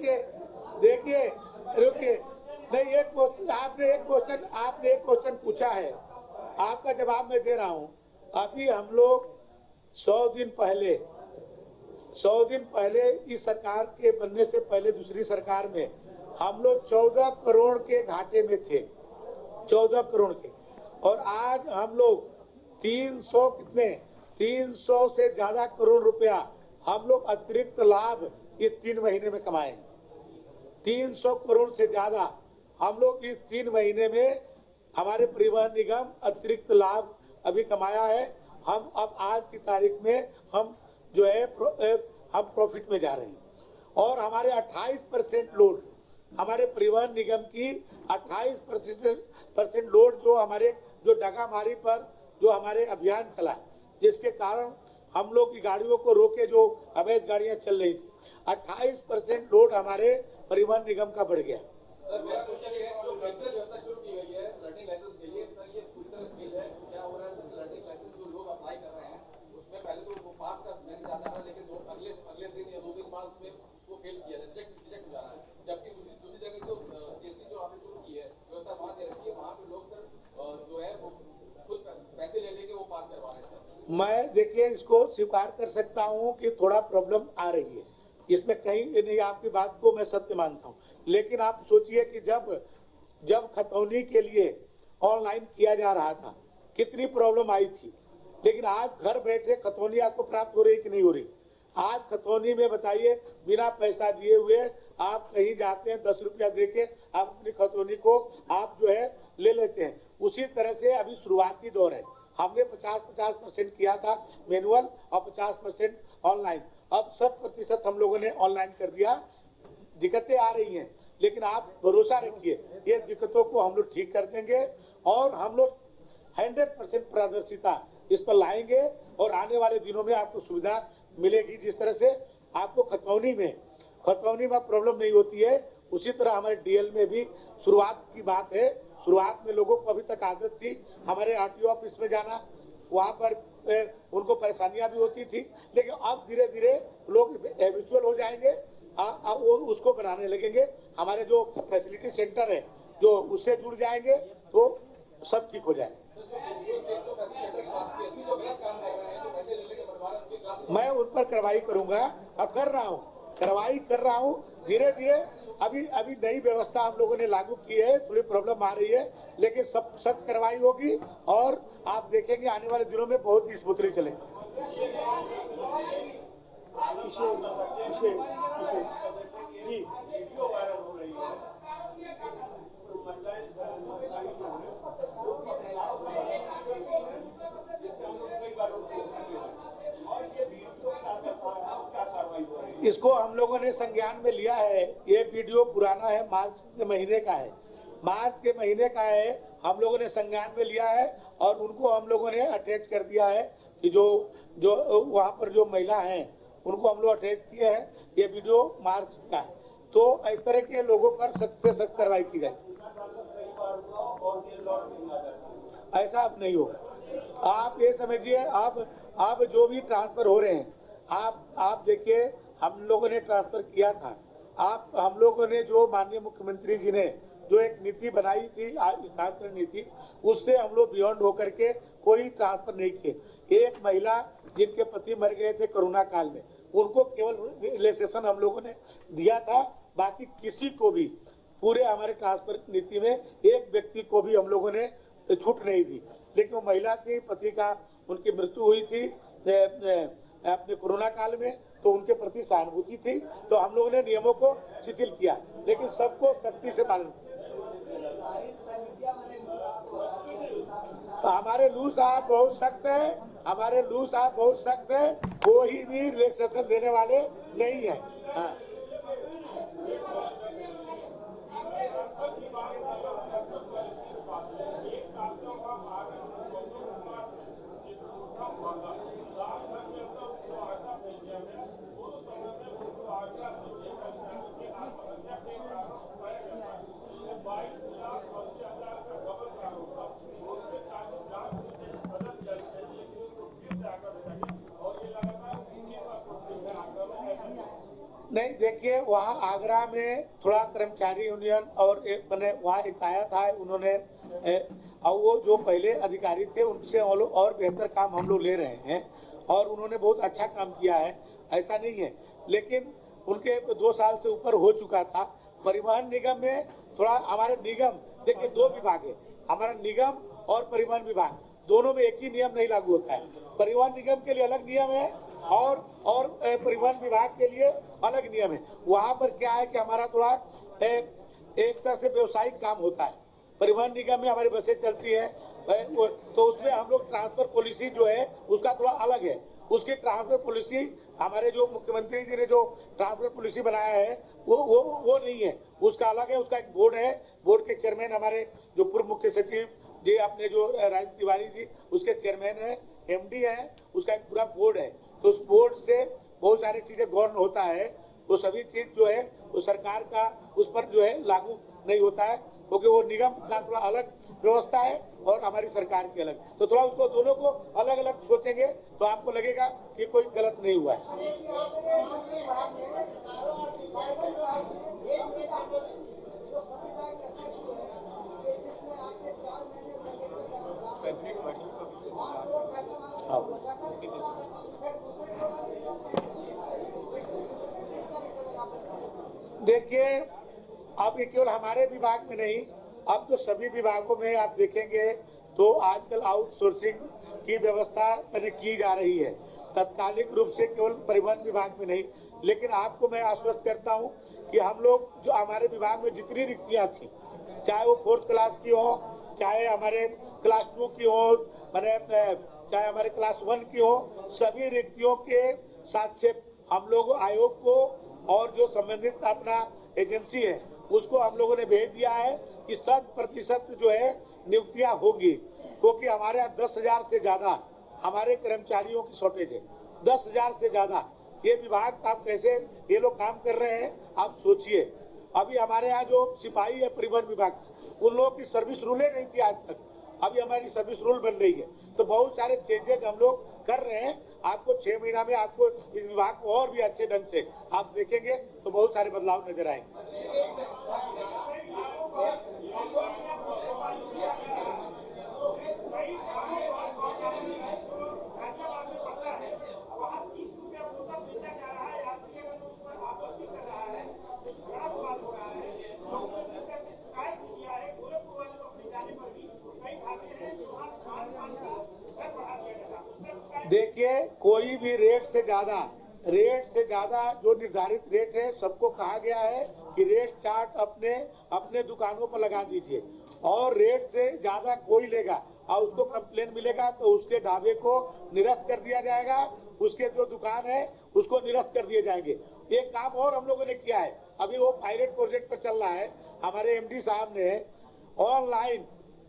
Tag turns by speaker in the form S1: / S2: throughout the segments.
S1: देखिए देखिए रुकिए, नहीं एक क्वेश्चन आपने एक क्वेश्चन पूछा है, आपका जवाब मैं दे रहा हूं। अभी हम लोग 100 दिन पहले इस सरकार के बनने से पहले दूसरी सरकार में हम लोग 14 करोड़ के घाटे में थे, 14 करोड़ के, और आज हम लोग 300 से ज्यादा करोड़ रुपया हम लोग अतिरिक्त लाभ इस 3 महीने में कमाए। 300 करोड़ से ज्यादा हम लोग इस 3 महीने में हमारे परिवहन निगम अतिरिक्त लाभ अभी कमाया है। हम अब आज की तारीख में हम जो है हम प्रॉफिट में जा रहे हैं, और हमारे 28% लोड, हमारे परिवहन निगम की 28% लोड जो डगामारी पर जो हमारे अभियान चला, जिसके कारण हम लोग की गाड़ियों को रोके जो अवैध गाड़ियां चल रही थी, 28% लोड हमारे परिवहन निगम का बढ़ गया।
S2: सर मेरा क्वेश्चन ये है, जो लाइसेंस व्यवस्था शुरू की गई है लर्निंग लाइसेंस के लिए, सर ये पूरी तरह फेल है। क्या हो रहा है, लर्निंग लाइसेंस जो लोग अप्लाई कर रहे हैं उसमें पहले तो वो पास का मैसेज आता था, लेकिन अगले दिन या 2 दिन बाद उसमें वो फेल किया रिजेक्ट हो जा रहा है। जबकि दूसरी जगह जो केसी जो आपने शुरू की है व्यवस्था वहां दे रखी है, वहां पे लोग सर जो है वो खुद पैसे ले लेके वो पास करवा रहे हैं।
S1: मैं देखिए इसको स्वीकार कर सकता हूं कि थोड़ा प्रॉब्लम आ रही है, इसमें कहीं नहीं, आपकी बात को मैं सत्य मानता हूं, लेकिन आप सोचिए कि जब खतौनी के लिए ऑनलाइन किया जा रहा था कितनी प्रॉब्लम आई थी, लेकिन आज घर बैठे खतौनी आपको प्राप्त हो रही कि नहीं हो रही। आज खतौनी में बताइए बिना पैसा दिए हुए आप कहीं जाते हैं, 10 रुपया देके आप अपनी खतौनी को आप जो है ले लेते हैं। उसी तरह से अभी शुरुआती दौर है, हमने 50% किया था मैनुअल और 50% ऑनलाइन, अब 100% हम लोगों ने ऑनलाइन कर दिया। दिक्कतें आ रही हैं, लेकिन आप भरोसा रखिए ये दिक्कतों को हम लोग ठीक कर देंगे, और हम लोग 100% पारदर्शिता इस पर लाएंगे, और आने वाले दिनों में आपको सुविधा मिलेगी। जिस तरह से आपको खतौनी में प्रॉब्लम नहीं होती है, उसी तरह हमारे डीएल में भी शुरुआत की बात है। शुरुआत में लोगों को अभी तक आदत थी हमारे आरटीओ ऑफिस में जाना, वहां पर उनको परेशानियां भी होती थी, लेकिन अब धीरे धीरे लोग हैबिचुअल हो जाएंगे, वो उसको बनाने लगेंगे। हमारे जो फैसिलिटी सेंटर है जो उससे जुड़ जाएंगे तो सब ठीक हो जाएगा। मैं उन पर कार्रवाई करूंगा, अब कार्रवाई कर रहा हूँ धीरे धीरे। अभी नई व्यवस्था हम लोगों ने लागू की है, थोड़ी प्रॉब्लम आ रही है, लेकिन सब सख्त कार्रवाई होगी, और आप देखेंगे आने वाले दिनों में बहुत ही स्मूथली चलेगी। इसको हम लोगों ने संज्ञान में लिया है। ये वीडियो पुराना है, मार्च के महीने का है, हम लोगों ने संज्ञान में लिया है, और उनको हम लोगों ने अटैच कर दिया है कि जो वहाँ पर जो महिला हैं उनको हम लोग अटैच किए हैं। ये वीडियो मार्च का है, तो इस तरह के लोगों पर सख्त से सख्त कार्रवाई की जाए। ऐसा अब नहीं होगा। आप ये समझिए, आप जो भी ट्रांसफर हो रहे हैं, आप देखिए हम लोगों ने ट्रांसफर किया था, हम लोगों ने जो माननीय मुख्यमंत्री जी ने जो एक नीति बनाई थी स्थानांतरण नीति, उससे हम लोग बियॉन्ड होकर के कोई ट्रांसफर नहीं किए। एक महिला जिनके पति मर गए थे कोरोना काल में, उनको केवल रिलैक्सेशन हम लोगों ने दिया था, बाकी किसी को भी पूरे हमारे ट्रांसफर नीति में एक व्यक्ति को भी हम लोगों ने छूट नहीं दी। लेकिन वो महिला के पति का उनकी मृत्यु हुई थी अपने कोरोना काल में, तो उनके प्रति सहानुभूति थी, तो हम लोगों ने नियमों को शिथिल किया, लेकिन सबको सख्ती से पालन किया। हमारे लू साहब बहुत सख्त है, कोई भी रिलैक्सेशन देने वाले नहीं है। हाँ। नहीं, देखिए वहाँ आगरा में थोड़ा कर्मचारी यूनियन और एक मैंने वहाँ एक आया था, उन्होंने और वो जो पहले अधिकारी थे उनसे हम लोग और बेहतर काम हम लोग ले रहे हैं और उन्होंने बहुत अच्छा काम किया है, ऐसा नहीं है। लेकिन उनके 2 साल से ऊपर हो चुका था। परिवहन निगम में थोड़ा हमारे निगम, देखिए 2 विभाग है हमारा, निगम और परिवहन विभाग, दोनों में एक ही नियम नहीं लागू होता है। परिवहन निगम के लिए अलग नियम है और परिवहन विभाग के लिए अलग नियम है। वहाँ पर क्या है कि हमारा थोड़ा एक तरह से व्यवसायिक काम होता है। परिवहन निगम में हमारी बसें चलती हैं, तो उसमें हम लोग ट्रांसफर पॉलिसी जो है उसका थोड़ा अलग है। उसकी ट्रांसफर पॉलिसी, हमारे जो मुख्यमंत्री जी ने जो ट्रांसफर पॉलिसी बनाया है वो नहीं है, उसका अलग है। उसका एक बोर्ड है, बोर्ड के चेयरमैन हमारे जो पूर्व मुख्य सचिव जी अपने जो राज तिवारी जी उसके चेयरमैन है, एमडी है, उसका एक पूरा बोर्ड है। तो उस बोर्ड से बहुत सारी चीजें गौर होता है, वो सभी चीज जो है वो सरकार का उस पर जो है लागू नहीं होता है, क्योंकि वो निगम का थोड़ा अलग व्यवस्था है और हमारी सरकार की अलग। तो थोड़ा उसको दोनों को अलग अलग सोचेंगे तो आपको लगेगा कि कोई गलत नहीं हुआ है। देखिए, अब ये केवल हमारे विभाग में नहीं, अब तो सभी विभागों में आप देखेंगे तो आजकल आउटसोर्सिंग की व्यवस्था मैंने की जा रही है, तत्कालिक रूप से केवल परिवहन विभाग में नहीं। लेकिन आपको मैं आश्वस्त करता हूं कि हम लोग जो हमारे विभाग में जितनी रिक्तियां थी, चाहे वो 4th क्लास की हो, चाहे हमारे क्लास 2 की हो, मैंने चाहे हमारे क्लास 1 की हो, सभी रिक्तियों के साक्षेप हम लोग आयोग को और जो संबंधित अपना एजेंसी है उसको हम लोगों ने भेज दिया है कि 100% जो है नियुक्तियां होगी, क्योंकि हमारे यहाँ 10,000 से ज्यादा हमारे कर्मचारियों की शॉर्टेज है। 10,000 से ज्यादा ये विभाग, आप कैसे ये लोग काम कर रहे हैं आप सोचिए। अभी हमारे यहाँ जो सिपाही है परिवहन विभाग, उन लोगों की सर्विस रूलें नहीं थी आज तक, अभी हमारी सर्विस रूल बन रही है। तो बहुत सारे चेंजेज हम लोग कर रहे हैं। आपको 6 महीना में आपको इस विभाग को और भी अच्छे ढंग से आप देखेंगे तो बहुत सारे बदलाव नजर आएंगे। देखिए, कोई भी रेट से ज्यादा जो निर्धारित रेट है, सबको कहा गया है कि रेट चार्ट अपने दुकानों पर लगा दीजिए, और रेट से ज्यादा कोई लेगा और उसको कंप्लेन मिलेगा तो उसके ढाबे को निरस्त कर दिया जाएगा, उसके जो दुकान है उसको निरस्त कर दिए जाएंगे। एक काम और हम लोगों ने किया है, अभी वो पायलट प्रोजेक्ट पर चल रहा है, हमारे एमडी साहब ने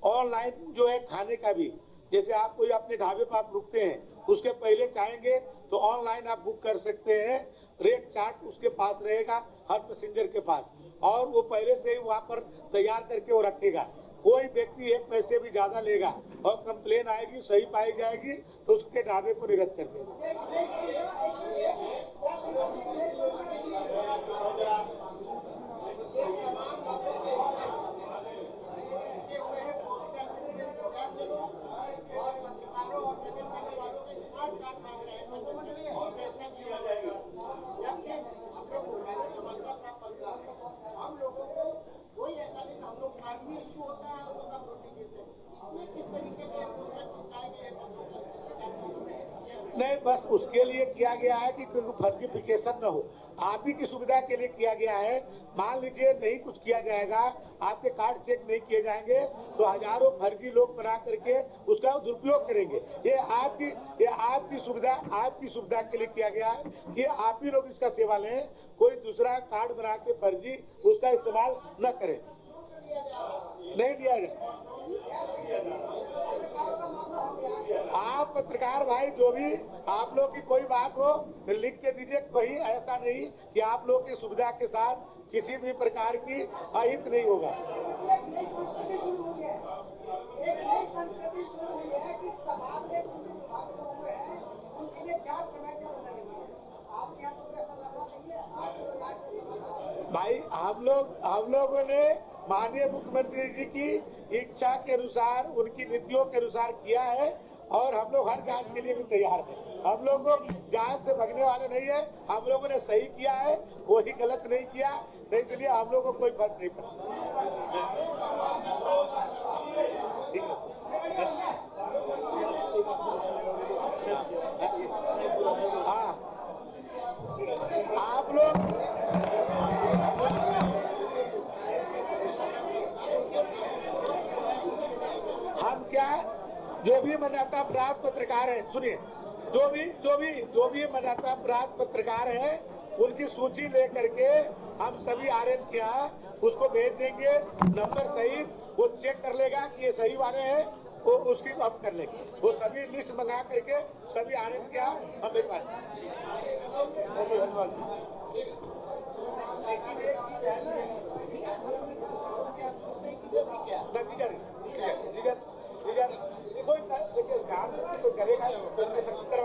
S1: ऑनलाइन जो है खाने का भी, जैसे आप कोई अपने ढाबे पर आप रुकते हैं, उसके पहले चाहेंगे तो ऑनलाइन आप बुक कर सकते हैं। रेट चार्ट उसके पास रहेगा, हर पैसेंजर के पास, और वो पहले से ही वहाँ पर तैयार करके वो रखेगा। कोई व्यक्ति 1 पैसे भी ज्यादा लेगा और कंप्लेन आएगी, सही पाई जाएगी तो उसके ढाबे को निरस्त कर देगा। नहीं, बस उसके लिए किया गया है कि कोई फर्जिफिकेशन न हो, आप ही की सुविधा के लिए किया गया है। मान लीजिए नहीं कुछ किया जाएगा, आपके कार्ड चेक नहीं किए जाएंगे तो हजारों फर्जी लोग बना करके उसका दुरुपयोग करेंगे। ये आपकी सुविधा के लिए किया गया है कि आप ही लोग इसका सेवा लें, कोई दूसरा कार्ड बना के फर्जी उसका इस्तेमाल न करें। नहीं लिया जाए। आप पत्रकार भाई, जो भी आप लोग की कोई बात हो तो लिख के दीजिए, कहीं ऐसा नहीं कि आप लोग की सुविधा के साथ किसी भी प्रकार की अहित नहीं होगा। भाई हम लोगों ने माननीय मुख्यमंत्री जी की इच्छा के अनुसार, उनकी नीतियों के अनुसार किया है, और हम लोग हर जांच के लिए भी तैयार हैं। हम लोग जांच से भगने वाले नहीं है। हम लोगों ने सही किया है, कोई गलत नहीं किया, तो इसलिए हम लोगों को कोई फर्क नहीं पड़ता। ठीक है। हाँ, आप लोग हम क्या, जो भी मान्यता प्राप्त पत्रकार हैं, सुनिए, जो भी मान्यता प्राप्त पत्रकार हैं, उनकी सूची लेकर के हम सभी आरएन के यहाँ उसको भेज देंगे, नंबर सही वो चेक कर लेगा कि ये सही वाले हैं, वो उसकी हम कर लेंगे। वो सभी लिस्ट मंगा करके सभी आरएन के यहाँ हम भिजवा देंगे। धन्यवाद। कोई करेगा तो